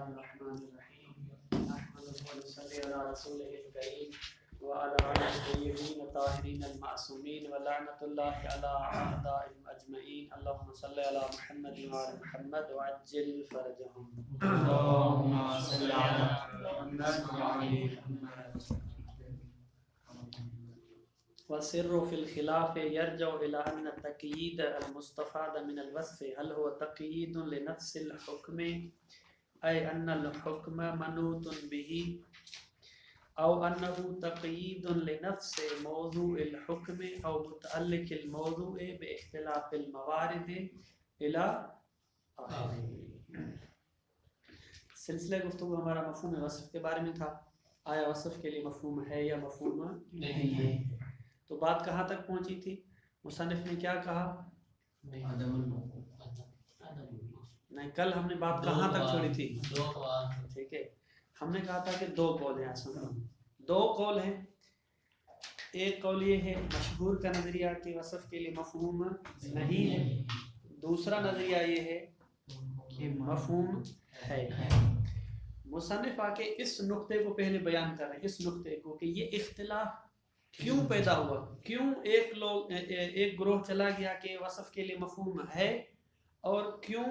الرحمن الرحیم نحمده ونصلی علی رسوله الکریم وعلی آلہ الطیبین الطاہرین المعصومین ولعنۃ اللہ علی اعدائهم اجمعین اللهم صل علی محمد وعلی محمد وعجل فرجهم اللهم صل على محمد وعلى محمد. والسر في الخلاف يرجع إلى أن التقييد المستفاد من الوصف هل هو تقييد لنفس الحكم أي أن الحكم منوط به أو أنه تقييد لنفس موضوع الحكم أو متعلق الموضوع باختلاف الموارد إلى آخره. سلسلہ گفتگو ہمارا مفہوم وصف کے بارے میں تھا. آیا وصف کے لیے مفہوم ہے یا مفہوم نہیں ہے؟ تو بات کہاں تک پہنچی تھی؟ مصنف نے کیا کہا؟ نہیں، کل ہم نے بات کہاں تک چھوڑی تھی؟ ٹھیک ہے، ہم نے کہا تھا کہ دو قول ہیں. دو قول ہیں. ایک قول یہ ہے مشہور کا نظریہ کہ وصف کے لیے مفہوم نہیں ہے. دوسرا نظریہ یہ ہے کہ مفہوم ہے. مصنف آ کے اس نقطے کو پہلے بیان کر رہے ہیں، اس نقطے کو کہ یہ اختلاف کیوں پیدا ہوا، کیوں ایک گروہ چلا گیا کہ وصف کے لیے مفہوم ہے اور کیوں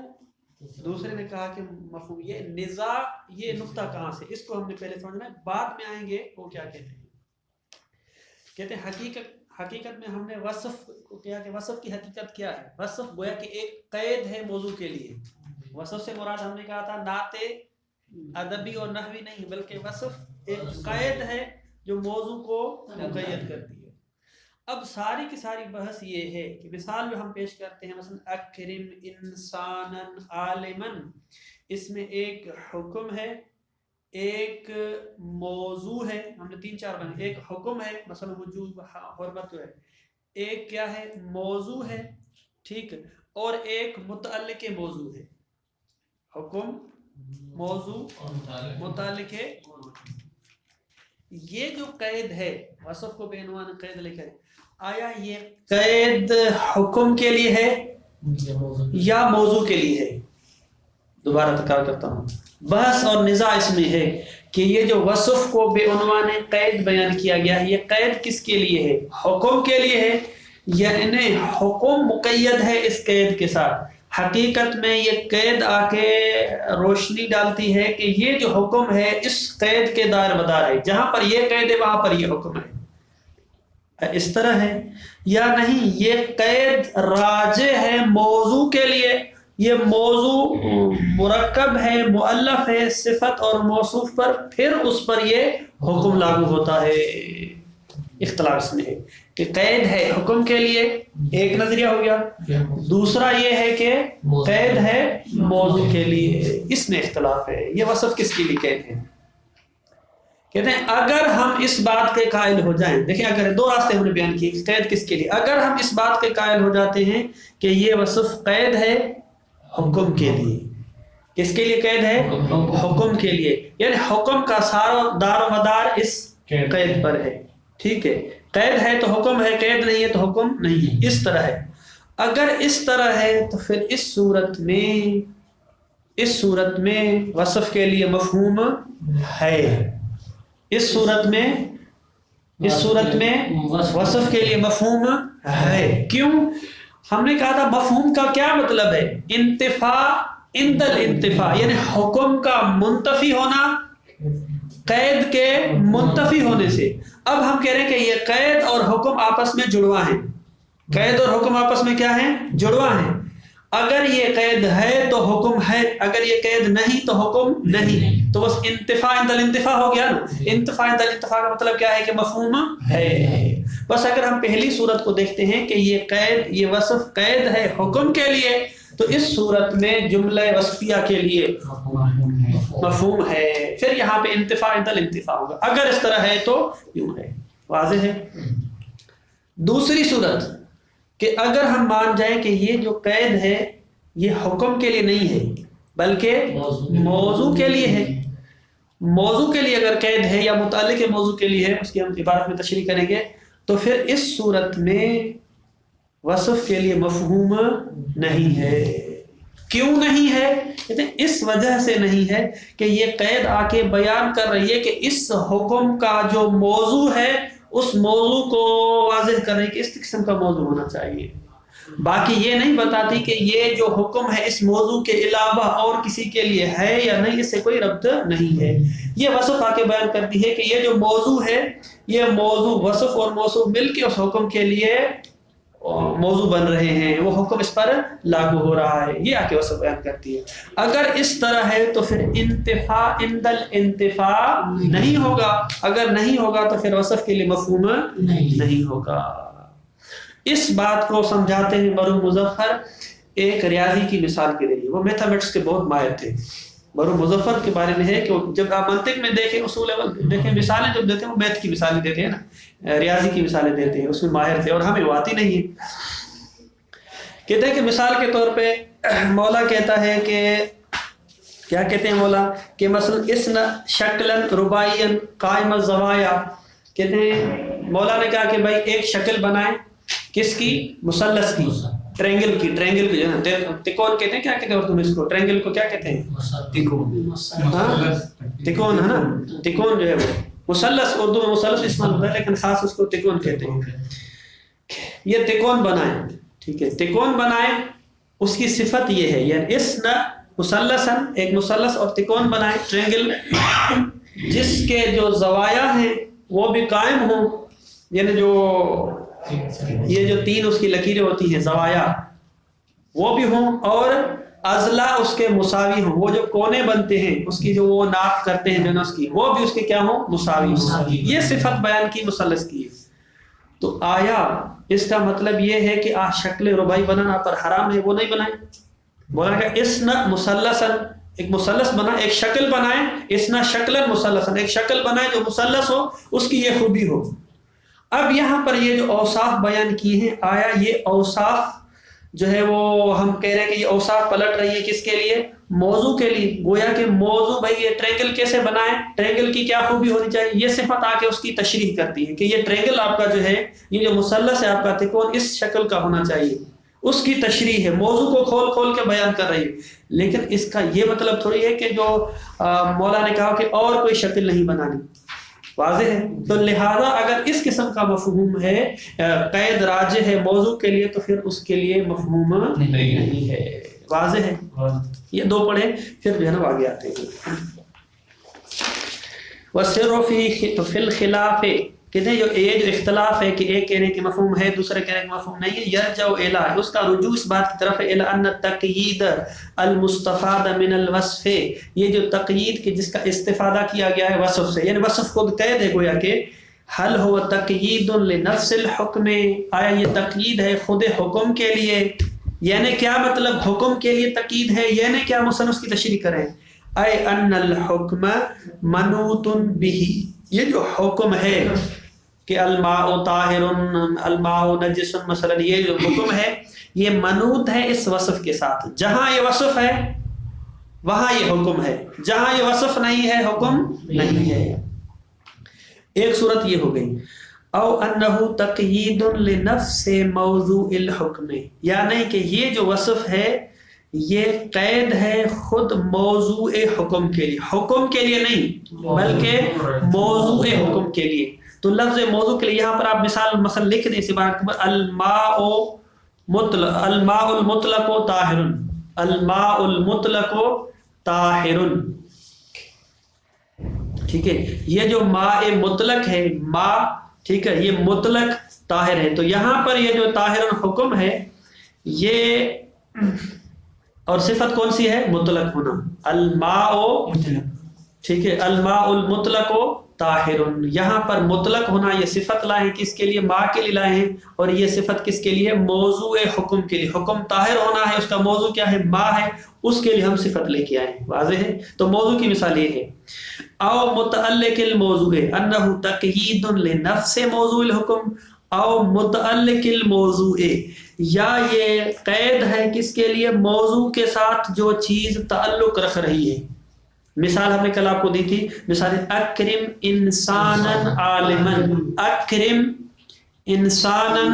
دوسرے نے کہا کہ مفہوم. یہ نزاع، یہ نقطہ کہاں سے، اس کو ہم نے پہلے سمجھنا ہے. بعد میں آئیں گے وہ کیا کہتے ہیں حقیقت میں ہم نے وصف کو کیا کہ وصف کی حقیقت کیا ہے. وصف گویا کہ ایک قید ہے موضوع کے لیے. وصف سے مراد ہم نے کہا تھا نعت ادبی اور نحوی نہیں، بلکہ وصف ایک قید ہے جو موضوع کو مقید کرتی ہے. اب ساری کی ساری بحث یہ ہے کہ مثال جو ہم پیش کرتے ہیں مثلا اکرم انسانا عالما، اس میں ایک حکم ہے، ایک موضوع ہے. ہم نے 3-4 بنے. ایک حکم ہے مثلا وجوب حرمت ہے، ایک کیا ہے موضوع ہے، ٹھیک، اور ایک متعلق موضوع ہے. حکم، موضوع، متعلق ہے. یہ جو قید ہے وصف کو بے عنوان قید لکھا ہے، آیا یہ قید حکم کے لیے ہے یا موضوع کے لیے ہے؟ دوبارہ تکرار کرتا ہوں، بحث اور نزاع اس میں ہے کہ یہ جو وصف کو بے عنوان قید بیان کیا گیا ہے، یہ قید کس کے لیے ہے؟ حکم کے لیے ہے، یعنی حکم مقید ہے اس قید کے ساتھ. حقیقت میں یہ قید آ کے روشنی ڈالتی ہے کہ یہ جو حکم ہے اس قید کے دائر مدار ہے. جہاں پر یہ قید ہے وہاں پر یہ حکم ہے. اس طرح ہے یا نہیں؟ یہ قید راجع ہے موضوع کے لیے. یہ موضوع مرکب ہے، مؤلف ہے صفت اور موصوف پر، پھر اس پر یہ حکم لاگو ہوتا ہے. اختلاف اس میں ہے کہ قید ہے حکم کے لیے، ایک نظریہ ہو گیا. دوسرا یہ ہے کہ قید ہے موضوع کے لیے. اس میں اختلاف ہے. یہ وصف کس کے لیے قید ہے؟ کہتے ہیں اگر ہم اس بات کے قائل ہو جائیں، دیکھیں اگر دو راستے ہم نے بیان کیے قید کس کے لیے. اگر ہم اس بات کے قائل ہو جاتے ہیں کہ یہ وصف قید ہے حکم کے لیے. کس کے لیے قید ہے؟ حکم کے لیے. یعنی حکم کا سارا دار و مدار اس قید پر ہے. ٹھیک ہے، قید ہے تو حکم ہے، قید نہیں ہے تو حکم نہیں ہے. اس طرح ہے. اگر اس طرح ہے تو پھر اس صورت میں وصف کے لیے مفہوم ہے. اس صورت میں وصف کے لیے مفہوم ہے. کیوں؟ ہم نے کہا تھا مفہوم کا کیا مطلب ہے؟ انتفاع عند الانتفاع، یعنی حکم کا منتفی ہونا قید کے منتفی ہونے سے. اب ہم کہہ رہے ہیں کہ یہ قید اور حکم آپس میں جڑواں ہیں. قید اور حکم آپس میں کیا ہیں؟ جڑواں ہیں. اگر یہ قید ہے تو حکم ہے، اگر یہ قید نہیں تو حکم نہیں. تو بس انتفاع عند الانتفاع ہو گیا نا. انتفاع عند الانتفاع کا مطلب کیا ہے کہ مفہوم ہے. بس اگر ہم پہلی صورت کو دیکھتے ہیں کہ یہ وصف قید ہے حکم کے لیے، تو اس صورت میں جملہ وصفیہ کے لیے مفہوم ہے. پھر یہاں پہ انتفاع عند الانتفاع ہوگا. اگر اس طرح ہے تو یوں ہے. واضح ہے؟ دوسری صورت کہ اگر ہم مان جائیں کہ یہ جو قید ہے یہ حکم کے لیے نہیں ہے بلکہ موضوع کے لیے ہے. موضوع کے لیے اگر قید ہے یا متعلق موضوع کے لیے ہے، اس کی ہم عبارت میں تشریح کریں گے. تو پھر اس صورت میں وصف کے لیے مفہوم نہیں ہے. کیوں نہیں ہے؟ کہتے ہیں اس وجہ سے نہیں ہے کہ یہ قید آ کے بیان کر رہی ہے کہ اس حکم کا جو موضوع ہے اس موضوع کو واضح کر رہی ہے کہ اس قسم کا موضوع ہونا چاہیے، باقی یہ نہیں بتاتی کہ یہ جو حکم ہے اس موضوع کے علاوہ اور کسی کے لیے ہے یا نہیں، اس سے کوئی ربط نہیں ہے۔ یہ وصف آ کے بیان کرتی ہے کہ یہ جو موضوع ہے یہ موضوع وصف اور موصوف مل کے اس حکم کے لیے موضوع بن رہے ہیں، وہ حکم اس پر لاگو ہو رہا ہے، یہ آ کے وصف بیان کرتی ہے۔ اگر اس طرح ہے تو پھر انتفاع عند الانتفاع نہیں ہوگا، اگر نہیں ہوگا تو پھر وصف کے لیے مفہوم نہیں ہوگا۔ اس بات کو سمجھاتے ہیں مرحوم مظفر ایک ریاضی کی مثال کے ذریعے، وہ میتھمیٹکس کے بہت ماہر تھے۔ مرحوم مظفر کے بارے میں ہے کہ جب آپ منطق میں دیکھیں، اصول دیکھیں، مثالیں جب دیتے ہیں وہ میتھ کی مثالیں دیتے ہیں نا، ریاضی کی مثالیں دیتے ہیں، اس میں ماہر تھے اور ہمیں وہ آتی نہیں ہے۔ کہتے ہیں کہ مثال کے طور پہ مولا کہتا ہے کہ کیا کہتے ہیں مولا کہ مثلا اسن شکلا رباعیا قائم الزوایا، کہتے ہیں مولا نے کہا کہ بھائی ایک شکل بنائیں، کس کی؟ مثلث کی، ٹرینگل کی، ٹرینگل کی جو ہے تکون کہتے ہیں، کیا کہتے ہیں اردو میں اس کو؟ ٹرینگل کو کیا کہتے ہیں؟ تکون ہے نا، تکون جو ہے وہ مثلث، اردو میں مثلث استعمال ہوتا ہے لیکن خاص اس کو تکون کہتے ہیں۔ یہ تکون بنائیں، ٹھیک ہے، تکون بنائیں، اس کی صفت یہ ہے، یعنی اس نہ مثلثاً، ایک مثلث اور تکون بنائیں، ٹرینگل، جس کے جو زوایا ہیں وہ بھی قائم ہوں، یعنی جو یہ جو تین اس کی لکیریں ہوتی ہیں زوایا وہ بھی ہوں، اور اضلاع اس کے مساوی ہوں، وہ جو کونے بنتے ہیں اس کی جو وہ ناپ کرتے ہیں جنس کی، وہ بھی اس کے کیا ہوں؟ مساوی ہوں۔ یہ صفت بیان کی مثلث کی ہے۔ تو آیا اس کا مطلب یہ ہے کہ شکل رباعی بنانا پر حرام ہے؟ وہ نہیں بنائیں، بولا کہ اسنا مثلثاً، ایک مثلث بنا، ایک شکل بنائیں، اسنا شکلا مثلثاً، ایک شکل بنائیں جو مثلث ہو، اس کی یہ خوبی ہو۔ اب یہاں پر یہ جو اوصاف بیان کی ہیں، آیا یہ اوصاف جو ہے وہ ہم کہہ رہے ہیں کہ یہ اوصاف پلٹ رہی ہے کس کے لیے؟ موضوع کے لیے، گویا کہ موضوع بھائی یہ ٹرینگل کیسے بنائیں، ٹرینگل کی کیا خوبی ہونی چاہیے، یہ صفت آ کے اس کی تشریح کرتی ہے کہ یہ ٹرینگل آپ کا جو ہے، یہ جو مثلث ہے آپ کا تکون اس شکل کا ہونا چاہیے، اس کی تشریح ہے، موضوع کو کھول کھول کے بیان کر رہی ہے۔ لیکن اس کا یہ مطلب تھوڑی ہے کہ جو مولا نے کہا کہ اور کوئی شکل نہیں بنانی، واضح ہے۔ تو لہذا اگر اس قسم کا مفہوم ہے، قید راجح ہے موضوع کے لیے، تو پھر اس کے لیے مفہوم نہیں ہے، واضح ہے۔ یہ دو پڑھے پھر جو ہے نا آگے آتے ہیں۔ وَالسِّرُّ فِي الْخِلَافِ، کہتے ہیں یہ جو اختلاف ہے کہ ایک کہنے کے مفہوم ہے دوسرے کہنے کے مفہوم نہیں ہے، یرجع الی، اس کا رجوع اس بات کی طرف ہے، الی ان التقیید المستفاد من الوصف، یہ جو تقیید کی جس کا استفادہ کیا گیا ہے وصف سے، یعنی وصف خود قید ہے گویا کہ، حل هو تقیید لنفس الحکم، آیا یہ تقیید ہے خود حکم کے لیے، یعنی کیا مطلب حکم کے لیے تقیید ہے، یعنی کیا مصنف کی تشریح کریں، اے ان الحکم منوط بہ، یہ جو حکم ہے کہ الماء طاہر الماء نجس مثلا، یہ جو حکم ہے یہ منوط ہے اس وصف کے ساتھ، جہاں یہ وصف ہے وہاں یہ حکم ہے، جہاں یہ وصف نہیں ہے حکم نہیں ہے۔ ایک صورت یہ ہو گئی، او انہ تقیید لنفس موضوع الحکم، یعنی کہ یہ جو وصف ہے یہ قید ہے خود موضوع حکم کے لیے، حکم کے لیے نہیں بلکہ موضوع حکم کے لیے۔ تو لفظ موضوع کے لیے یہاں پر آپ مثلا لکھ دیں، اسی بات پر الماء المطلق طاہر، الماء المطلق طاہر، ٹھیک ہے، یہ جو ماء مطلق ہے، ماء، ٹھیک ہے، یہ مطلق طاہر ہے، تو یہاں پر یہ جو طاہر حکم ہے یہ، اور صفت کون سی ہے؟ مطلق ہونا، الماء، ٹھیک ہے، الماء المطلق طاہر، یہاں پر مطلق ہونا یہ صفت لائے ہیں کس کے لیے؟ ماء کے لیے لائے ہیں، اور یہ صفت کس کے لیے؟ موضوع حکم کے لیے، حکم طاہر ہونا ہے، اس کا موضوع کیا ہے؟ ماء ہے، اس کے لیے ہم صفت لے کے آئے ہیں، واضح ہے۔ تو موضوع کی مثال یہ ہے، او متعلق الموضوع انہ تقیید لنفس موضوع الحکم، او متعلق الموضوع، یا یہ قید ہے کس کے لیے؟ موضوع کے ساتھ جو چیز تعلق رکھ رہی ہے۔ مثال ہم نے کل آپ کو دی تھی، مثال اکرم انسانا عالما، اکرم انسانا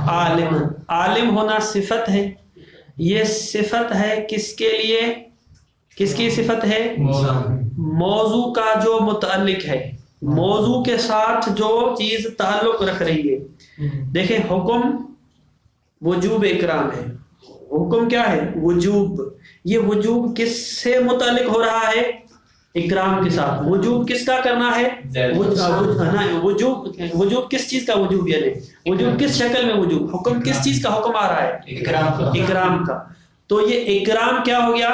عالما، عالم ہونا صفت ہے، یہ صفت ہے کس کے لیے؟ کس کی صفت ہے؟ موضوع کا جو متعلق ہے، موضوع کے ساتھ جو چیز تعلق رکھ رہی ہے. دیکھیں حکم وجوب اکرام ہے. حکم کیا ہے؟ وجوب. یہ وجوب کس سے متعلق ہو رہا ہے؟ اکرام کے ساتھ. وجوب کس کا کرنا ہے؟ وجوب کس چیز کا وجوب؟ یعنی وجوب کس شکل میں وجوب؟ حکم کس چیز کا حکم آ رہا ہے؟ اکرام کا. تو یہ اکرام کیا ہو گیا؟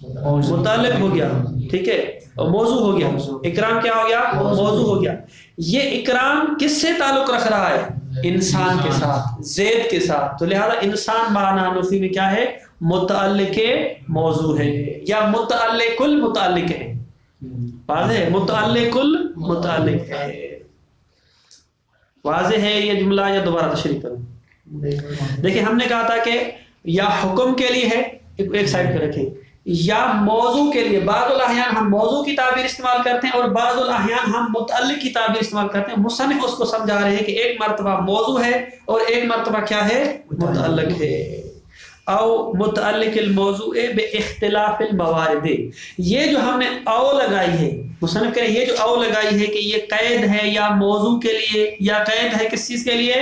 متعلق ہو گیا. ٹھیک ہے، موضوع ہو گیا. اکرام کیا ہو گیا؟ موضوع ہو گیا. یہ اکرام کس سے تعلق رکھ رہا ہے؟ انسان کے ساتھ، زید کے ساتھ. تو لہذا انسان معنی میں کیا ہے؟ متعلق موضوع ہے یا متعلق المتعلق ہے. واضح ہے؟ متعلق المتعلق ہے. واضح ہے یہ جملہ یا دوبارہ تشریح کروں؟ دیکھیں ہم نے کہا تھا کہ یا حکم کے لیے ہے، ایک سائڈ پہ رکھیں، یا موضوع کے لیے. بعض الاحیان ہم موضوع کی تعبیر استعمال کرتے ہیں اور بعض الاحیان ہم متعلق کی تعبیر استعمال کرتے ہیں. مصنف اس کو سمجھا رہے ہیں کہ ایک مرتبہ موضوع ہے اور ایک مرتبہ کیا ہے؟ متعلق ہے. او متعلق الموضوع باختلاف الموارد. یہ جو ہم نے او لگائی ہے، مصنف کہہ رہے ہیں یہ جو او لگائی ہے کہ یہ قید ہے یا موضوع کے لیے یا قید ہے کس چیز کے لیے؟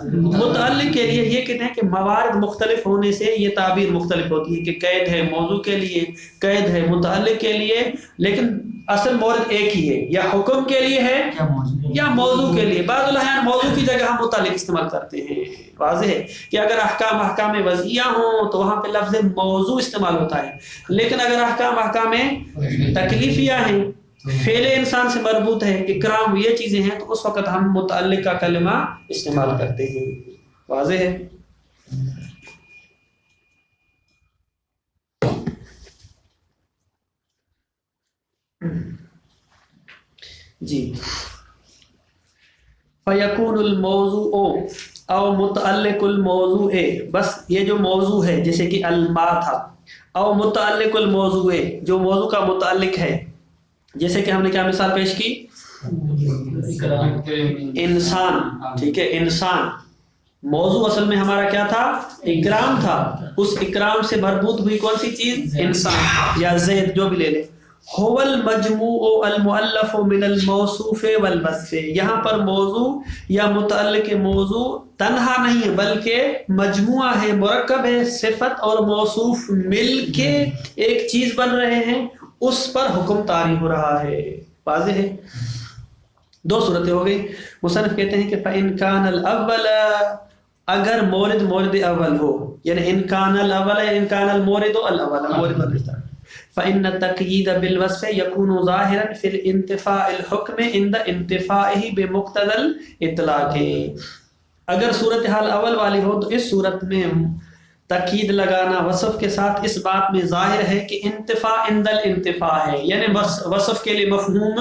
متعلق کے لیے. یہ کہتے ہیں کہ موارد مختلف ہونے سے یہ تعبیر مختلف ہوتی ہے کہ قید ہے موضوع کے لیے، قید ہے متعلق کے لیے، لیکن اصل مورد ایک ہی ہے، یا حکم کے لیے ہے یا موضوع کے لیے. بعض الاحیان موضوع کی جگہ ہم متعلق استعمال کرتے ہیں. واضح ہے کہ اگر احکام وضعیہ ہوں تو وہاں پہ لفظ موضوع استعمال ہوتا ہے، لیکن اگر احکام تکلیفیہ ہیں، فعل انسان سے مربوط ہے، اکرام، یہ چیزیں ہیں، تو اس وقت ہم متعلق کا کلمہ استعمال کرتے ہیں. واضح ہے؟ جی. فَيَكُونُ الْمَوْضُوعُ او متعلق الموضوع. بس یہ جو موضوع ہے جیسے کہ الما تھا، او متعلق الموضوع جو موضوع کا متعلق ہے، جیسے کہ ہم نے کیا مثال پیش کی؟ انسان. ٹھیک ہے، انسان. موضوع اصل میں ہمارا کیا تھا؟ اکرام تھا. اس اکرام سے مربوط ہوئی کون سی چیز؟ انسان یا زید، جو بھی لے لے. هو المجموع المؤلف من الموصوف والوصف. یہاں پر موضوع یا متعلق موضوع تنہا نہیں ہے بلکہ مجموعہ ہے، مرکب ہے. صفت اور موصوف مل کے ایک چیز بن رہے ہیں، اس پر حکم طاری ہو رہا ہے. واضح ہے؟ دو صورتیں ہو گئی. مصنف کہتے ہیں کہ فَإِنْ كَانَ الْأَوَّلَ، اگر مورد اول ہو، یعنی ان کان الاول ان کان المورد الاول، مورد الاول، فإن التقييد بالوصف يكون ظاهرا في الانتفاء الحكم عند انتفائه بمقتضى الاطلاق. اگر صورتحال اول والی ہو تو اس صورت میں تقیید لگانا وصف کے ساتھ اس بات میں ظاہر ہے کہ انتفاع عند الانتفاع ہے، یعنی وصف کے لیے مفہوم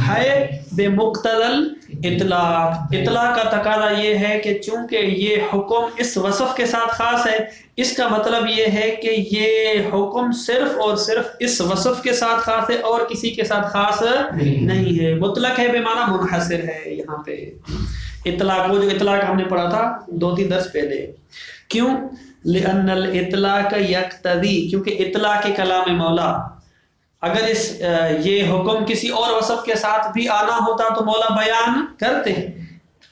ہے بے مقتضى اطلاق. اطلاق کا تقاضا یہ ہے کہ چونکہ یہ حکم اس وصف کے ساتھ خاص ہے، اس کا مطلب یہ ہے کہ یہ حکم صرف اور صرف اس وصف کے ساتھ خاص ہے اور کسی کے ساتھ خاص نہیں ہے. مطلق ہے بے معنی منحصر ہے. یہاں پہ اطلاق، وہ جو اطلاق ہم نے پڑھا تھا 2-3 درس پہلے. کیوں؟ لأن الاطلاق یقتضی، کیونکہ اطلاق کلام مولا اگر یہ حکم کسی اور وصف کے ساتھ بھی آنا ہوتا تو مولا بیان کرتے.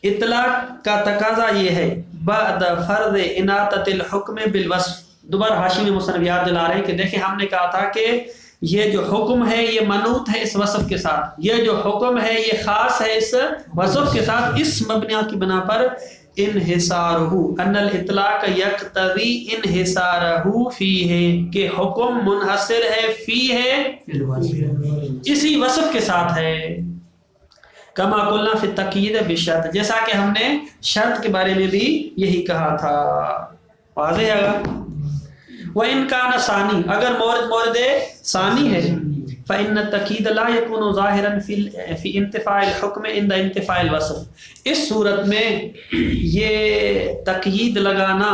اطلاق کا تقاضا یہ ہے بعد فرض اناطۃ الحکم بالوصف. دوبارہ حاشی میں مصنف یاد دلا رہے ہیں کہ دیکھیں ہم نے کہا تھا کہ یہ جو حکم ہے یہ منوط ہے اس وصف کے ساتھ، یہ جو حکم ہے یہ خاص ہے اس وصف کے ساتھ. اس مبنیات کی بنا پر انحصارہ ان الاطلاق یقتضی انحصارہ فیہ، کہ حکم منحصر ہے فیہ، اسی وصف کے ساتھ ہے. کما قلنا فی التقیید بالشرط، جیسا کہ ہم نے شرط کے بارے میں بھی یہی کہا تھا. واضح ہے؟ وَإِنْ كَانَ ثانی، اگر مورد ثانی ہے، فَإِنَّ التَّقْيِيدَ لَا يَكُونُ ظَاهِرًا فِي انتفاع الحکم عند انتفاع الوصف. اس صورت میں یہ تقیید لگانا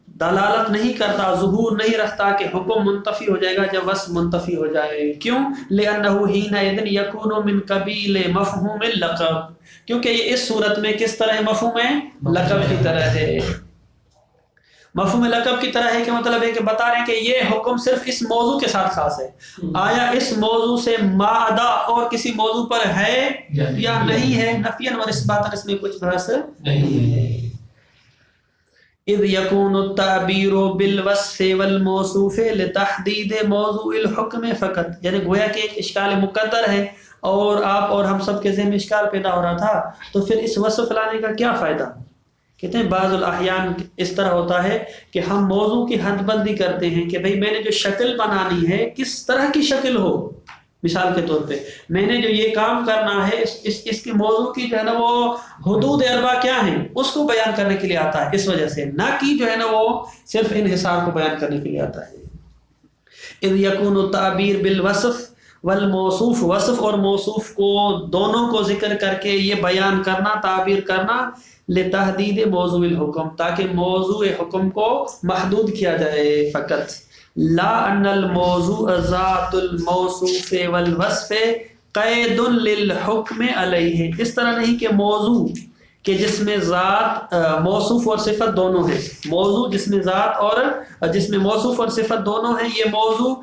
دلالت نہیں کرتا، ظہور نہیں رکھتا کہ حکم منتفی ہو جائے گا جب وصف منتفی ہو جائے. کیوں؟ لِأَنَّهُ حِينَئِذٍ يَكُونُ مِنْ قَبِيلِ مَفْهُومِ اللَّقَبِ، کیونکہ یہ اس صورت میں کس طرح مفہوم ہے؟ لقب کی طرح ہے. مفہوم لقب کی طرح ہے کہ مطلب ہے کہ بتا رہے ہیں کہ یہ حکم صرف اس موضوع کے ساتھ خاص ہے، آیا اس موضوع سے مادا اور کسی موضوع پر ہے یا نہیں ہے، نفیاً و اثباتاً اس میں کچھ بحث نہیں ہے۔ اذ یکون التعبیر بالوصف والموصوف لتحدید موضوع الحکم فقط، یعنی گویا کہ ایک اشکال مقدر ہے اور آپ اور ہم سب کے ذہن میں اشکال پیدا ہو رہا تھا، تو پھر اس وصف لانے کا کیا فائدہ؟ کہتے ہیں بعض الاحیان اس طرح ہوتا ہے کہ ہم موضوع کی حد بندی کرتے ہیں کہ بھئی میں نے جو شکل بنانی ہے کس طرح کی شکل ہو، مثال کے طور پہ میں نے جو یہ کام کرنا ہے اس کی موضوع کی جو ہے نا وہ حدود اربع کیا ہیں اس کو بیان کرنے کے لیے آتا ہے، اس وجہ سے نہ کہ جو ہے نا وہ صرف انحصار کو بیان کرنے کے لیے آتا ہے۔ اذ یکون التعبیر بالوصف والموصوف، وصف اور موصوف کو دونوں کو ذکر کر کے یہ بیان کرنا، تعبیر کرنا، لتحدید موضوع الحکم تاکہ موضوع حکم کو محدود کیا جائے فقط، لا ان الموضوع ذات الموصوف والوصف قید للحکم علیہ، اس طرح نہیں کہ موضوع کہ جس میں ذات موصوف اور صفت دونوں ہیں، موضوع جس میں ذات اور جس میں موصوف اور صفت دونوں ہیں، یہ موضوع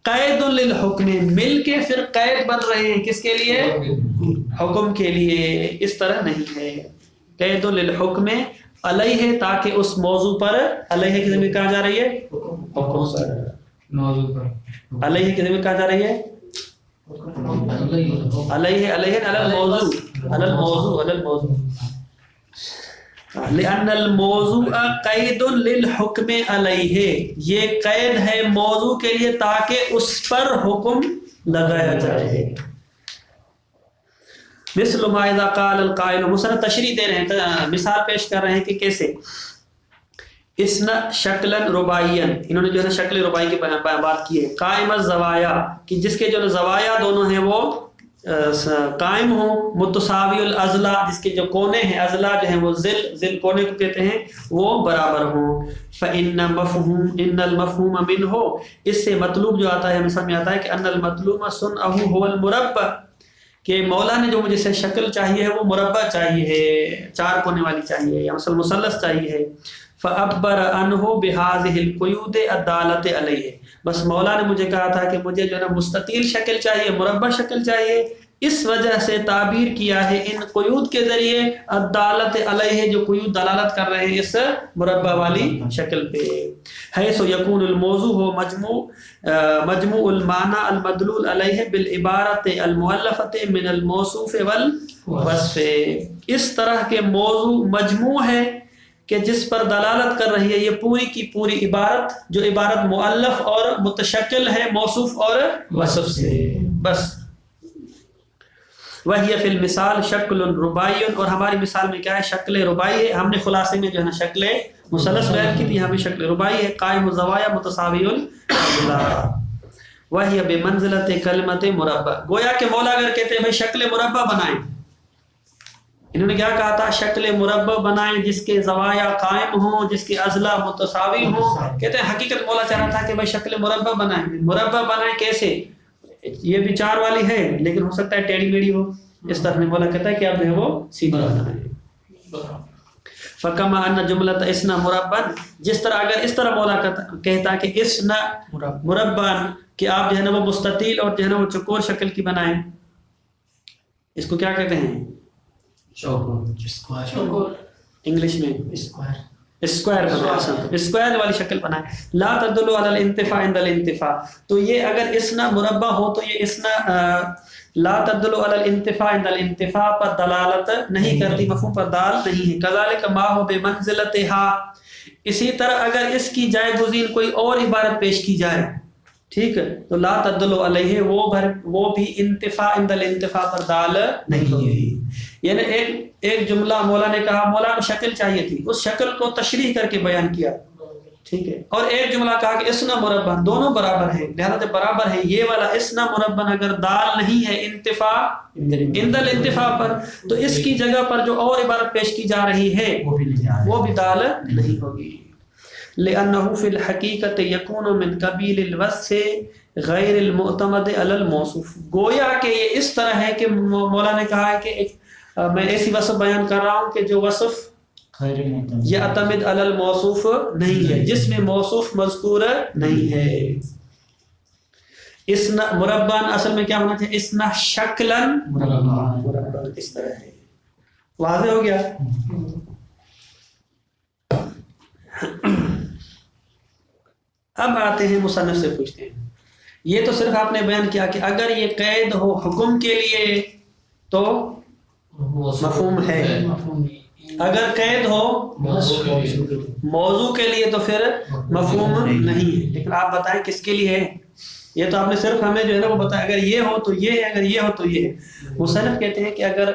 قید للحکم مل کے پھر قید بن رہے ہیں کس کے لیے؟ حکم کے لیے، اس طرح نہیں ہے۔ قید للحکم علیہ تاکہ اس موضوع پر، علیہ کی ضمیر کہاں جا رہی ہے؟ حکم پر، موضوع پر علیہ کی ضمیر کہاں جا رہی ہے؟ علیہ، علیہ علی الموضوع، علی الموضوع، علی الموضوع، لأن الموضوع قید للحکم علیہ، یہ قید ہے موضوع کے لیے تاکہ اس پر حکم لگایا جائے۔ مثل ما اذا قال القائل، مثلا تشریح دے رہے ہیں، مثال پیش کر رہے ہیں کہ کیسے، اسنا شکلا رباعیا، انہوں نے جو ہے شکل رباعی کی بات کی ہے، قائم الزوایا کہ جس کے جو زوایا دونوں ہیں وہ قائم ہوں، متساوی الاضلاع جس کے جو کونے ہیں، اضلاع جو ہیں وہ ذل کونے کو کہتے ہیں، وہ برابر ہوں، فإن مفہوم ان المفہوم منہ، اس سے مطلوب جو آتا ہے ہمیں سمجھ آتا ہے کہ ان المطلوب صنعہ هو المربع، کہ مولا نے جو مجھے سے شکل چاہیے ہے وہ مربع چاہیے ہے، چار کونے والی چاہیے یا مثلث چاہیے ہے، فعبر عنہ بهذه القیود الدالۃ علیہ، بس مولا نے مجھے کہا تھا کہ مجھے جو ہے نا مستطیل شکل چاہیے، مربع شکل چاہیے، اس وجہ سے تعبیر کیا ہے ان قیود کے ذریعے الدالۃ علیہ، جو قیود دلالت کر رہے ہیں اس مربع والی شکل پہ، حیث یکون الموضوع ہو مجموع المعنی المدلول علیہ بالعبارت المؤلفۃ من الموصوف والوصف، اس طرح کے موضوع مجموع ہے کہ جس پر دلالت کر رہی ہے یہ پوری کی پوری عبارت، جو عبارت مؤلف اور متشکل ہے موصوف اور وصف سے، بس وہی فی المثال شکل رباعی، اور ہماری مثال میں کیا ہے؟ شکل رباعی ہے، ہم نے خلاصے میں جو ہے نا شکل مثلث بیان کی تھی، یہاں بھی شکل رباعی ہے، قائم الزوایا متساوی الاضلاع، وہی بمنزلۃ کلمۃ مربع، گویا کہ مولا اگر کہتے ہیں بھائی شکل مربع بنائیں، انہوں نے کیا کہا تھا؟ شکل مربع بنائیں جس کے زوایا قائم ہوں، جس کے اضلاع متساوی ہوں، کہتے ہیں حقیقت مولا چاہ رہا تھا کہ بھائی شکل مربع بنائیں، مربع بنائیں کیسے؟ یہ بھی چار والی ہے لیکن ہو سکتا ہے ٹیڑھی میڑھی ہو، اس طرح میں مولا کہتا ہے کہ آپ جو ہے وہ سیدھی بنائیں، فکما ان جملۃ اسنا مربع، جس طرح اگر اس طرح مولا کہتا کہ اسنا مربع، کہ آپ جو ہے نا وہ مستطیل اور جو ہے نا وہ چکور شکل کی بنائیں، اس کو کیا کہتے ہیں؟ انگلش میں اسکوائر بنائیں، اسکوائر والی شکل بنائیں، لا تدل علی الانتفاع عند الانتفاع، تو یہ اگر اسنا مربع ہو تو یہ اسنا لا تدل علی الانتفاع عند الانتفاع پر دلالت نہیں کرتی، مفہوم پر دال نہیں ہے، کذالک ما هو بمنزلتها، اسی طرح اگر اس کی جائے گزین کوئی اور عبارت پیش کی جائے، ٹھیک ہے، تو لا تدل علیہ وہ بھی انتفاع عند الانتفاع پر دال نہیں ہوگی، یعنی ایک جملہ مولا نے کہا، مولا کو شکل چاہیے تھی، اس شکل کو تشریح کر کے بیان کیا، ٹھیک ہے، اور ایک جملہ کہا کہ اسنا مربع، دونوں برابر ہیں، لہذا جب برابر ہیں یہ والا اسنا مربع اگر دال نہیں ہے انتفاع عند الانتفاع پر، تو اس کی جگہ پر جو اور عبارت پیش کی جا رہی ہے وہ بھی دال نہیں ہوگی، لأنه في الحقیقت یکون من قبیل الوصف غیر المعتمد علی الموصوف، گویا کہ یہ اس طرح ہے کہ مولا نے کہا ہے کہ میں ایسی وصف بیان کر رہا ہوں کہ جو وصف یہ اعتمد علی الموصوف نہیں ہے، جس میں موصوف مذکور نہیں ہے۔ اسنا مربان اصل میں کیا ہونا چاہیے؟ اسنا شکلن مربان، اس طرح ہے۔ واضح ہو گیا؟ اب آتے ہیں مصنف سے پوچھتے ہیں، یہ تو صرف آپ نے بیان کیا کہ اگر یہ قید ہو حکم کے لیے تو مفہوم ہے، اگر قید ہو موضوع کے لیے تو پھر مفہوم نہیں ہے۔ لیکن آپ بتائیں کس کے لیے ہے؟ یہ تو آپ نے صرف ہمیں جو ہے نا وہ بتایا، اگر یہ ہو تو یہ ہے، اگر یہ ہو تو یہ ہے۔ مصنف کہتے ہیں کہ اگر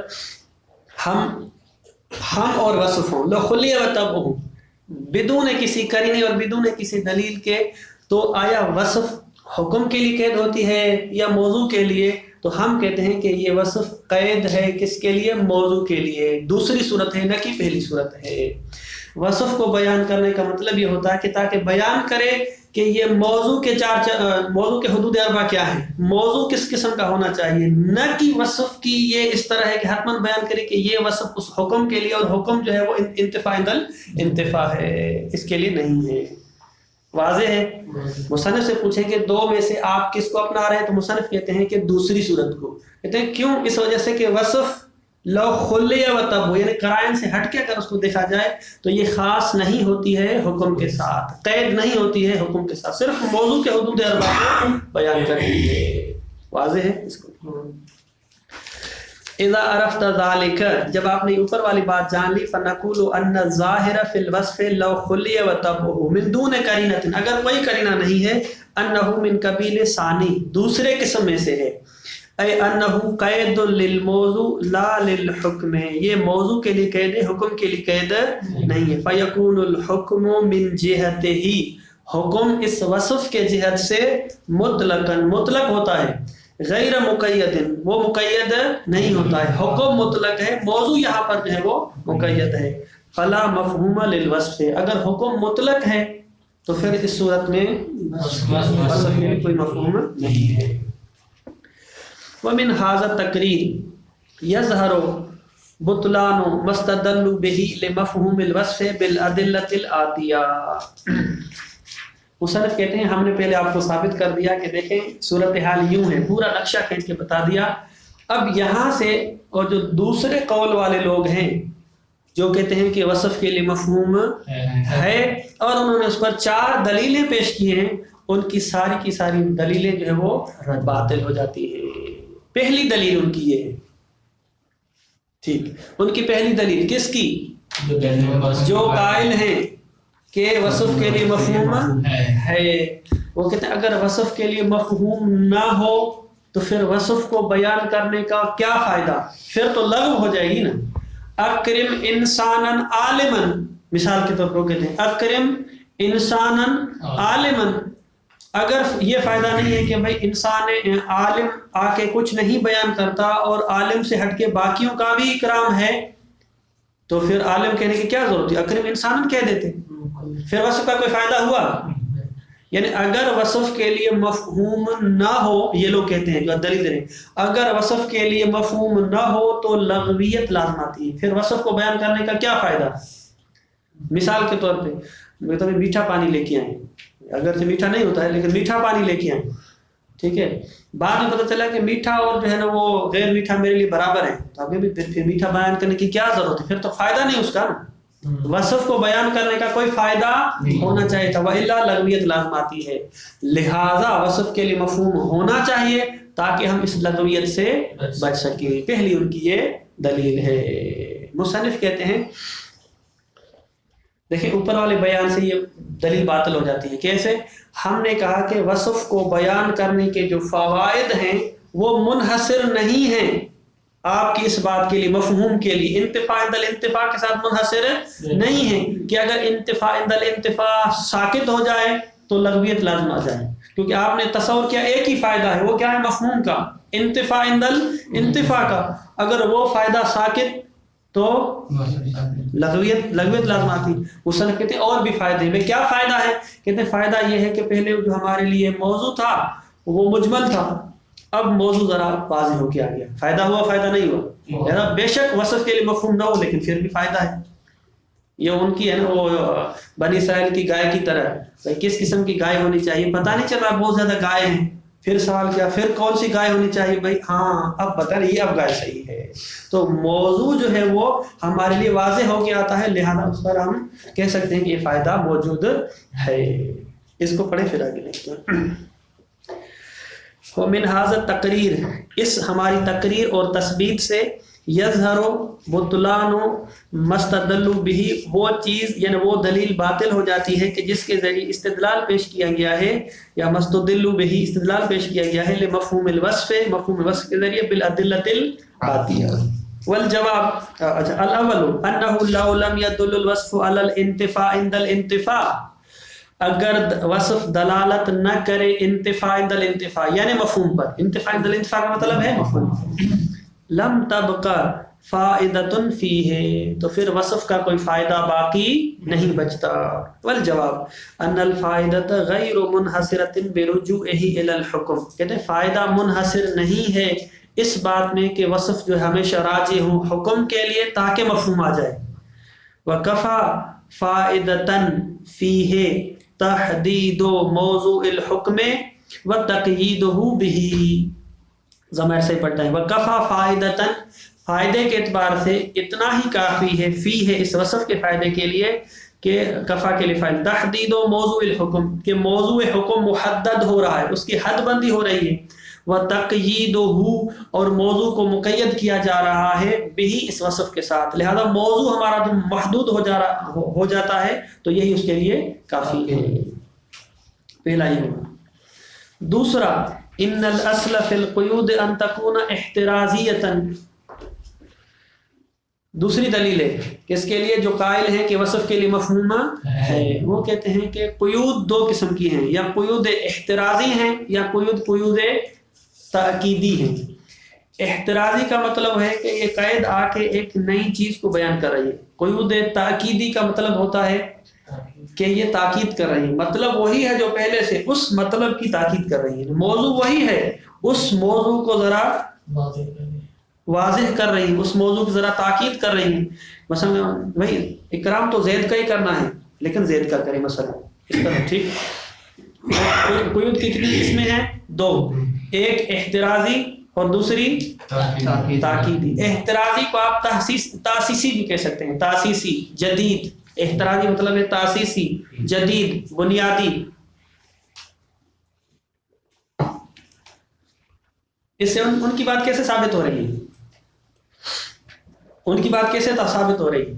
ہم اور وصف ہوں، لو خلی و تب ہوں، بدون کسی قرینہ اور بدون کسی دلیل کے، تو آیا وصف حکم کے لیے قید ہوتی ہے یا موضوع کے لیے؟ تو ہم کہتے ہیں کہ یہ وصف قید ہے کس کے لیے؟ موضوع کے لیے۔ دوسری صورت ہے، نہ کہ پہلی صورت ہے۔ وصف کو بیان کرنے کا مطلب یہ ہوتا ہے کہ تاکہ بیان کرے کہ یہ موضوع کے موضوع کے حدود اربع کیا ہیں، موضوع کس قسم کا ہونا چاہیے، نہ کہ وصف کی یہ اس طرح ہے کہ حتماً بیان کرے کہ یہ وصف اس حکم کے لیے، اور حکم جو ہے وہ انتفاع عند الانتفاع ہے، اس کے لیے نہیں ہے۔ واضح ہے؟ مصنف سے پوچھیں کہ دو میں سے آپ کس کو اپنا رہے ہیں، تو مصنف کہتے ہیں کہ دوسری صورت کو۔ کہتے ہیں کیوں؟ اس وجہ سے کہ وصف لو خلی و تب ہو، یعنی قرائن سے ہٹ کے اگر اس کو دیکھا جائے تو یہ خاص نہیں ہوتی ہے حکم کے ساتھ، قید نہیں ہوتی ہے حکم کے ساتھ، صرف موضوع کے حدود اربع کو بیان کرتی ہے۔ واضح ہے اس کو؟ اذا عرفت ذلك، جب آپ نے اوپر والی بات جان لی، فنقول ان الظاہر فی الوصف لو خلی و تبع من دون قرینۃ، اگر کوئی قرینہ نہیں ہے، انہ من قبیل ثانی، دوسرے قسم میں سے ہے، اے انہ قید للموضوع لا للحکم، یہ موضوع کے لیے قید ہے، حکم کے لیے قید نہیں ہے۔ فیکون الحکم من جہتہ، حکم اس وصف کے جہت سے مطلق ہوتا ہے، غیر مقید، وہ مقید نہیں ہوتا ہے، حکم مطلق ہے، موضوع یہاں پر جو ہے وہ مقید ہے۔ فلا مفہوم للوصف، اگر حکم مطلق ہے تو پھر اس صورت میں وصف میں کوئی مفہوم نہیں ہے۔ ومن هذا التقریر یظہر بطلان مستدل به لمفہوم الوصف بالادلۃ الآتیہ۔ مصنف کہتے ہیں ہم نے پہلے آپ کو ثابت کر دیا کہ دیکھیں صورتحال یوں ہے، پورا نقشہ کھینچ کے بتا دیا۔ اب یہاں سے اور جو دوسرے قول والے لوگ ہیں جو کہتے ہیں کہ وصف کے لیے مفہوم ہے اور انہوں نے اس پر 4 دلیلیں پیش کی ہیں، ان کی ساری دلیلیں جو ہے وہ باطل ہو جاتی ہیں۔ پہلی دلیل ان کی یہ ہے، ٹھیک، ان کی پہلی دلیل کس کی؟ جو قائل ہیں کہ وصف کے لیے مفہوم ہے، وہ کہتے ہیں اگر وصف کے لیے مفہوم نہ ہو تو پھر وصف کو بیان کرنے کا کیا فائدہ، پھر تو لغو ہو جائے گی نا۔ اکرم انسانا عالما، مثال کے طور پر کہتے ہیں اکرم انسانا عالما، اگر یہ فائدہ نہیں ہے کہ بھائی انسان عالم آ کے کچھ نہیں بیان کرتا اور عالم سے ہٹ کے باقیوں کا بھی اکرام ہے، تو پھر عالم کہنے کی کیا ضرورت ہے، اکرم انسان کہہ دیتے، پھر وصف کا کوئی فائدہ ہوا؟ یعنی اگر وصف کے لیے مفہوم نہ ہو، یہ لوگ کہتے ہیں جو دلیل دے رہے ہیں، اگر وصف کے لیے مفہوم نہ ہو تو لغویت لازم آتی ہے، پھر وصف کو بیان کرنے کا کیا فائدہ؟ مثال کے طور پہ میں تو میٹھا پانی لے کے آئے، اگرچہ میٹھا نہیں ہوتا ہے لیکن میٹھا پانی لے کے آئے، ٹھیک ہے، بعد میں پتہ چلا کہ میٹھا اور جو ہے نا وہ غیر میٹھا میرے لیے برابر ہے، تو ابھی بھی پھر میٹھا بیان کرنے کی کیا ضرورت ہے، پھر تو فائدہ نہیں اس کا نا، وصف کو بیان کرنے کا کوئی فائدہ ہونا چاہیے تھا، وَإِلَّا لغویت لازم آتی ہے، لہٰذا وصف کے لیے مفہوم ہونا چاہیے تاکہ ہم اس لغویت سے بچ سکیں۔ پہلی ان کی یہ دلیل ہے۔ مصنف کہتے ہیں دیکھیں اوپر والے بیان سے یہ دلیل باطل ہو جاتی ہے، کیسے؟ ہم نے کہا کہ وصف کو بیان کرنے کے جو فوائد ہیں وہ منحصر نہیں ہیں آپ کی اس بات کے لیے، مفہوم کے لیے، انتفاع عند الانتفاع کے ساتھ منحصر نہیں ہے کہ اگر انتفاع عند الانتفاع ساکت ہو جائے تو لغویت لازم آ جائے، کیونکہ آپ نے تصور کیا ایک ہی فائدہ ہے، وہ کیا ہے؟ مفہوم کا، انتفاع عند الانتفاع کا، اگر وہ فائدہ ساکت تو لغویت لازم آتی۔ مصنف کہتے ہیں اور بھی فائدے ہیں، کیا فائدہ ہے؟ کہتے ہیں فائدہ یہ ہے کہ پہلے جو ہمارے لیے موضوع تھا وہ مجمل تھا، اب موضوع ذرا واضح ہو کے آ گیا، فائدہ ہوا فائدہ نہیں ہوا، بے شک وصف کے لیے مفہوم نہ ہو لیکن پھر بھی فائدہ ہے۔ یہ ان کی ہے نا وہ بنی اسرائیل کی گائے کی طرح، بھائی کس قسم کی گائے ہونی چاہیے، پتہ نہیں چل رہا بہت زیادہ گائے ہیں، پھر سوال کیا پھر کون سی گائے ہونی چاہیے، بھائی ہاں اب بتا رہی اب گائے صحیح ہے. تو موضوع جو ہے وہ ہمارے لیے واضح ہو کے آتا ہے، لہذا اس پر ہم کہہ سکتے ہیں کہ یہ فائدہ موجود ہے. اس کو پڑھیں پھر آگے دیکھتے ہیں. ومن هذا تقریر، اس ہماری تقریر اور تثبیت سے یظہر بطلان مستدل به، وہ چیز یعنی وہ دلیل باطل ہو جاتی ہے کہ جس کے ذریعے استدلال پیش کیا گیا ہے، یا مستدل به استدلال پیش کیا گیا ہے، لمفہوم الوصف، مفہوم الوصف کے ذریعے بالادلۃ الآتیہ. والجواب الاول انه لو لم يدل الوصف على الانتفاع عند الانتفاع، اگر وصف دلالت نہ کرے انتفاع عند الانتفاع یعنی مفہوم پر، انتفاع عند الانتفاع کا مطلب ہے مفہوم، لم تبقى فائدۃ فیہ، تو پھر وصف کا کوئی فائدہ باقی نہیں بچتا. والجواب ان الفائدۃ غیر منحصرۃ برجوعہ الی الحکم، کہتے ہیں فائدہ منحصر نہیں ہے اس بات میں کہ وصف جو ہمیشہ راجع ہو حکم کے لیے تاکہ مفہوم آ جائے. وکفا فائدۃ فیہ تحدید موضوع الحکم وتقییدہ بہ، ضمیر سے پڑھتا ہے. وکفا فائدۃ، فائدے کے اعتبار سے اتنا ہی کافی ہے، فی ہے اس وصف کے فائدے کے لیے، کہ کفا کے لیے فائدہ، تحدید و موضوع الحکم، کہ موضوع حکم محدد ہو رہا ہے، اس کی حد بندی ہو رہی ہے. وتقییدہ، اور موضوع کو مقید کیا جا رہا ہے بہی اس وصف کے ساتھ، لہذا موضوع ہمارا جو محدود ہو جاتا ہے تو یہی اس کے لیے کافی ہے. پہلا یہ ہوگا. دوسرا ان الاصل فی القیود ان تکون احترازیۃ، دوسری دلیل ہے کہ اس کے لیے جو قائل ہیں کہ وصف کے لیے مفہوم ہے، وہ کہتے ہیں کہ قیود دو قسم کی ہیں، یا قیود احترازی ہیں یا قیود تاکیدی ہیں. احترازی کا مطلب ہے کہ یہ قید آ کے ایک نئی چیز کو بیان کر رہی ہے. قیود تاکیدی کا مطلب ہوتا ہے کہ یہ تاکید کر رہی ہے، مطلب وہی ہے جو پہلے سے، اس مطلب کی تاکید کر رہی ہے، موضوع وہی ہے، اس موضوع کو ذرا واضح کر رہی ہیں، اس موضوع کی ذرا تاکید کر رہی ہیں. مثلا وہی اکرام تو زید کا ہی کرنا ہے لیکن زید کا کریں مثلا اس طرح. ٹھیک، قیود کی کتنی قسمیں ہیں؟ دو، ایک احترازی اور دوسری تاکیدی. احترازی کو آپ تاسیسی بھی کہہ سکتے ہیں، تاسیسی جدید. احترازی مطلب ہے تاسیسی جدید بنیادی. اس سے ان کی بات کیسے ثابت ہو رہی ہے؟ ان کی بات کیسے ثابت ہو رہی ہے؟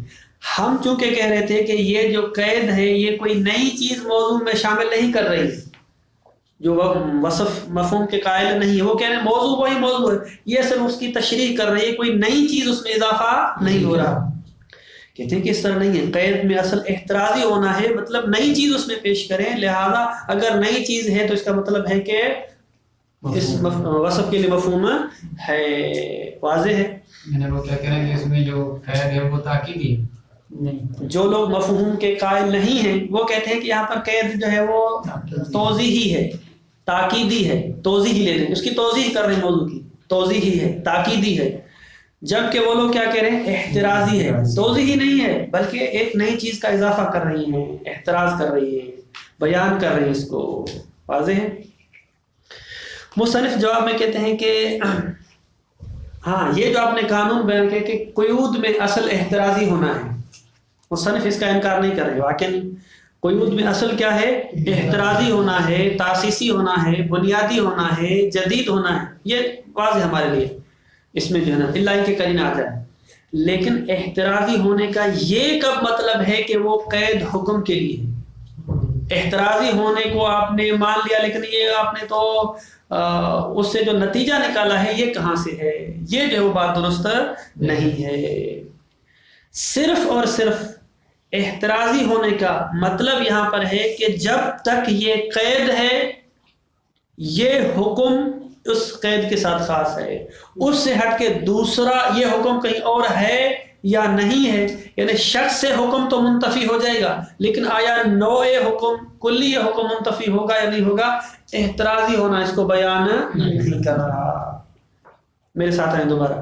ہم چونکہ کہہ رہے تھے کہ یہ جو قید ہے یہ کوئی نئی چیز موضوع میں شامل نہیں کر رہی، جو وصف مفہوم کے قائل نہیں ہے، وہ کہہ رہے ہیں موضوع وہی موضوع ہے، یہ صرف اس کی تشریح کر رہی ہے، کوئی نئی چیز اس میں اضافہ نہیں ہو رہا. کہتے ہیں کہ اس طرح نہیں ہے، قید میں اصل احترازی ہونا ہے، مطلب نئی چیز اس میں پیش کریں، لہذا اگر نئی چیز ہے تو اس کا مطلب ہے کہ اس وصف کے لیے مفہوم ہے. واضح ہے؟ یعنی وہ کیا کہہ رہے ہیں کہ اس میں جو قید ہے وہ تاکیدی ہے. جو لوگ مفہوم کے قائل نہیں ہیں وہ کہتے ہیں کہ یہاں پر قید جو ہے وہ توضیحی ہے، تاکیدی ہے، توضیحی لے لیں، اس کی توضیح کر رہے ہیں، موضوع کی توضیحی ہے، تاکیدی ہے. جبکہ وہ لوگ کیا کہہ رہے ہیں؟ احترازی ہے، توضیحی نہیں ہے بلکہ ایک نئی چیز کا اضافہ کر رہی ہیں، احتراز کر رہی ہیں، بیان کر رہی ہیں اس کو. واضح ہے؟ مصنف جواب میں کہتے ہیں کہ ہاں یہ جو آپ نے قانون بیان کیا کہ قیود میں اصل احترازی ہونا ہے، مصنف اس کا انکار نہیں کر رہے، واقعی نہیں. قیود میں اصل کیا ہے؟ احترازی ہونا ہے، تاسیسی ہونا ہے، بنیادی ہونا ہے، جدید ہونا ہے. یہ واضح ہمارے لیے، اس میں جو ہے نا اللہ کے قرینہ آ جائے. لیکن احترازی ہونے کا یہ کب مطلب ہے کہ وہ قید حکم کے لیے؟ احترازی ہونے کو آپ نے مان لیا لیکن یہ آپ نے تو اس سے جو نتیجہ نکالا ہے یہ کہاں سے ہے؟ یہ جو وہ بات درست نہیں ہے. صرف اور صرف احترازی ہونے کا مطلب یہاں پر ہے کہ جب تک یہ قید ہے یہ حکم اس قید کے ساتھ خاص ہے، اس سے ہٹ کے دوسرا یہ حکم کہیں اور ہے یا نہیں ہے، یعنی شخص سے حکم تو منتفی ہو جائے گا لیکن آیا نوع حکم کلی حکم منتفی ہوگا یا نہیں ہوگا؟ احترازی ہونا اس کو بیان نہیں کر رہا. میرے ساتھ آئیں دوبارہ.